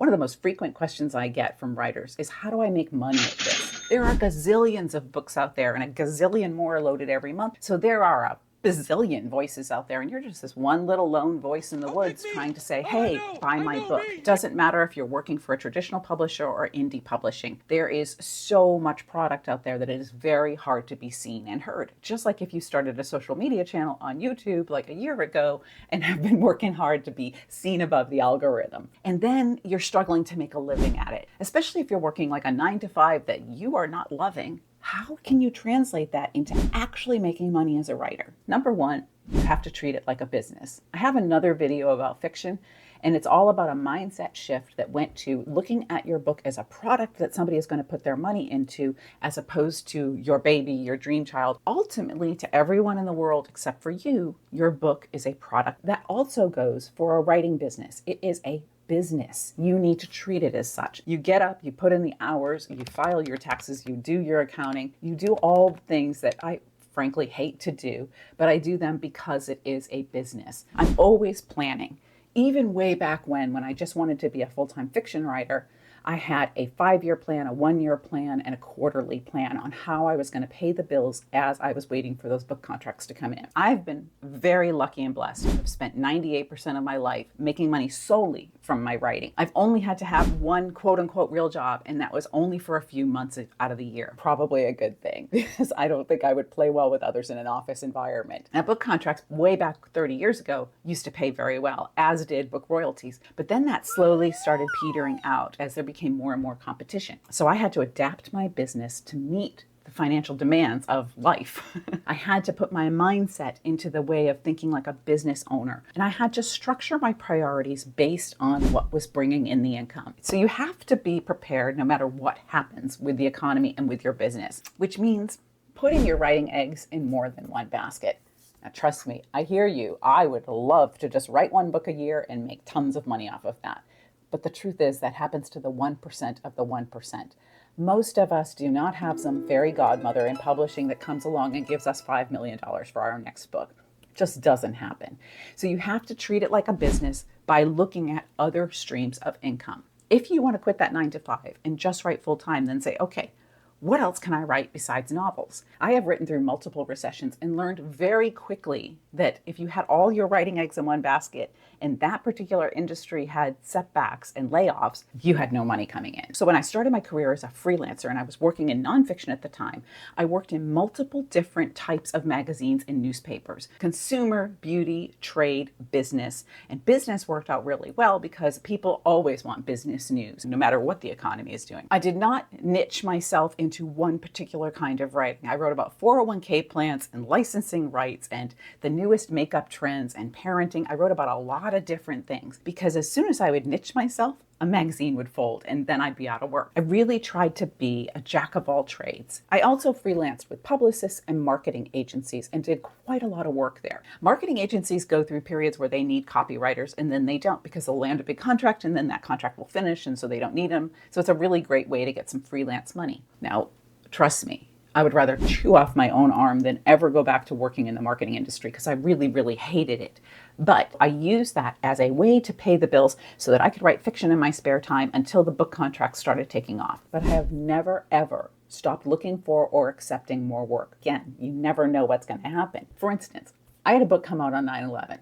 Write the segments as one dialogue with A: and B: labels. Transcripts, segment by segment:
A: One of the most frequent questions I get from writers is, how do I make money at this? There are gazillions of books out there and a gazillion more loaded every month. So there are a bazillion voices out there, and you're just this one little lone voice in the woods trying to say, hey, buy my book. It doesn't matter if you're working for a traditional publisher or indie publishing. There is so much product out there that it is very hard to be seen and heard. Just like if you started a social media channel on YouTube like a year ago and have been working hard to be seen above the algorithm. And then you're struggling to make a living at it, especially if you're working like a 9 to 5 that you are not loving. How can you translate that into actually making money as a writer? Number one, you have to treat it like a business. I have another video about fiction, and it's all about a mindset shift that went to looking at your book as a product that somebody is going to put their money into, as opposed to your baby, your dream child. Ultimately, to everyone in the world except for you, your book is a product. That also goes for a writing business. It is a business. You need to treat it as such. You get up, you put in the hours, you file your taxes, you do your accounting, you do all the things that I frankly hate to do, but I do them because it is a business. I'm always planning. Even way back when I just wanted to be a full-time fiction writer, I had a 5-year plan, a 1-year plan, and a quarterly plan on how I was going to pay the bills as I was waiting for those book contracts to come in. I've been very lucky and blessed to have spent 98% of my life making money solely from my writing. I've only had to have one quote-unquote real job, and that was only for a few months out of the year. Probably a good thing, because I don't think I would play well with others in an office environment. Now, book contracts way back 30 years ago used to pay very well, as did book royalties. But then that slowly started petering out as there became more and more competition. So I had to adapt my business to meet the financial demands of life. I had to put my mindset into the way of thinking like a business owner. And I had to structure my priorities based on what was bringing in the income. So you have to be prepared no matter what happens with the economy and with your business, which means putting your writing eggs in more than one basket. Now, trust me, I hear you. I would love to just write one book a year and make tons of money off of that. But the truth is that happens to the 1% of the 1%. Most of us do not have some fairy godmother in publishing that comes along and gives us $5 million for our next book. It just doesn't happen. So you have to treat it like a business by looking at other streams of income. If you want to quit that 9 to 5 and just write full time, then say, okay, what else can I write besides novels? I have written through multiple recessions and learned very quickly that if you had all your writing eggs in one basket and that particular industry had setbacks and layoffs, you had no money coming in. So when I started my career as a freelancer and I was working in nonfiction at the time, I worked in multiple different types of magazines and newspapers: consumer, beauty, trade, business. And business worked out really well because people always want business news, no matter what the economy is doing. I did not niche myself into one particular kind of writing. I wrote about 401k plans and licensing rights and the newest makeup trends and parenting. I wrote about a lot of different things because as soon as I would niche myself, a magazine would fold and then I'd be out of work. I really tried to be a jack of all trades. I also freelanced with publicists and marketing agencies and did quite a lot of work there. Marketing agencies go through periods where they need copywriters and then they don't, because they'll land a big contract and then that contract will finish and so they don't need them. So it's a really great way to get some freelance money. Now, trust me, I would rather chew off my own arm than ever go back to working in the marketing industry because I really, really hated it. But I used that as a way to pay the bills so that I could write fiction in my spare time until the book contracts started taking off. But I have never, ever stopped looking for or accepting more work. Again, you never know what's going to happen. For instance, I had a book come out on 9/11,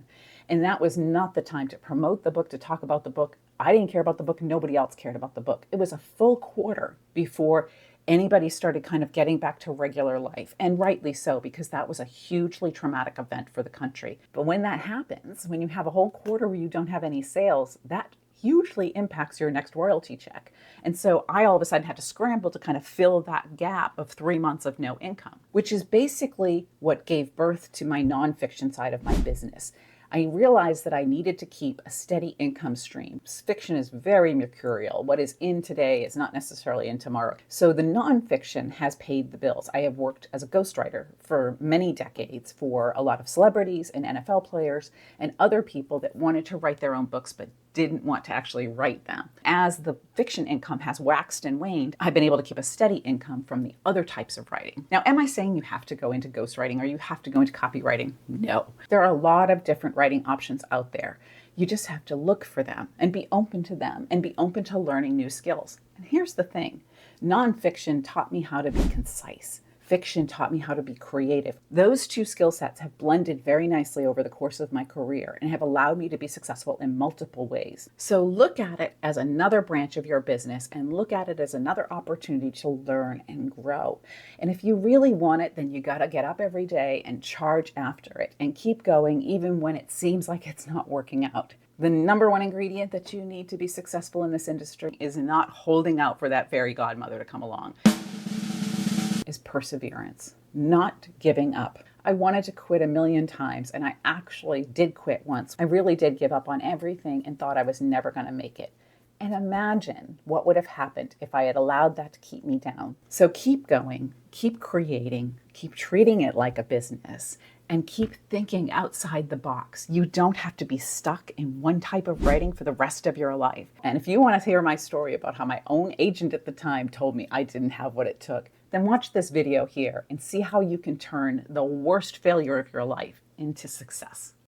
A: and that was not the time to promote the book, to talk about the book. I didn't care about the book. Nobody else cared about the book. It was a full quarter before anybody started kind of getting back to regular life, and rightly so, because that was a hugely traumatic event for the country. But when that happens, when you have a whole quarter where you don't have any sales, that hugely impacts your next royalty check. And so I all of a sudden had to scramble to kind of fill that gap of 3 months of no income, which is basically what gave birth to my nonfiction side of my business. I realized that I needed to keep a steady income stream. Fiction is very mercurial. What is in today is not necessarily in tomorrow. So the nonfiction has paid the bills. I have worked as a ghostwriter for many decades for a lot of celebrities and NFL players and other people that wanted to write their own books but didn't want to actually write them. As the fiction income has waxed and waned, I've been able to keep a steady income from the other types of writing. Now, am I saying you have to go into ghostwriting or you have to go into copywriting? No. There are a lot of different writing options out there. You just have to look for them and be open to them and be open to learning new skills. And here's the thing, nonfiction taught me how to be concise. Fiction taught me how to be creative. Those two skill sets have blended very nicely over the course of my career and have allowed me to be successful in multiple ways. So look at it as another branch of your business and look at it as another opportunity to learn and grow. And if you really want it, then you got to get up every day and charge after it and keep going even when it seems like it's not working out. The number one ingredient that you need to be successful in this industry is not holding out for that fairy godmother to come along. Is perseverance, not giving up. I wanted to quit a million times, and I actually did quit once. I really did give up on everything and thought I was never going to make it. And imagine what would have happened if I had allowed that to keep me down. So keep going, keep creating, keep treating it like a business, and keep thinking outside the box. You don't have to be stuck in one type of writing for the rest of your life. And if you want to hear my story about how my own agent at the time told me I didn't have what it took, then watch this video here and see how you can turn the worst failure of your life into success.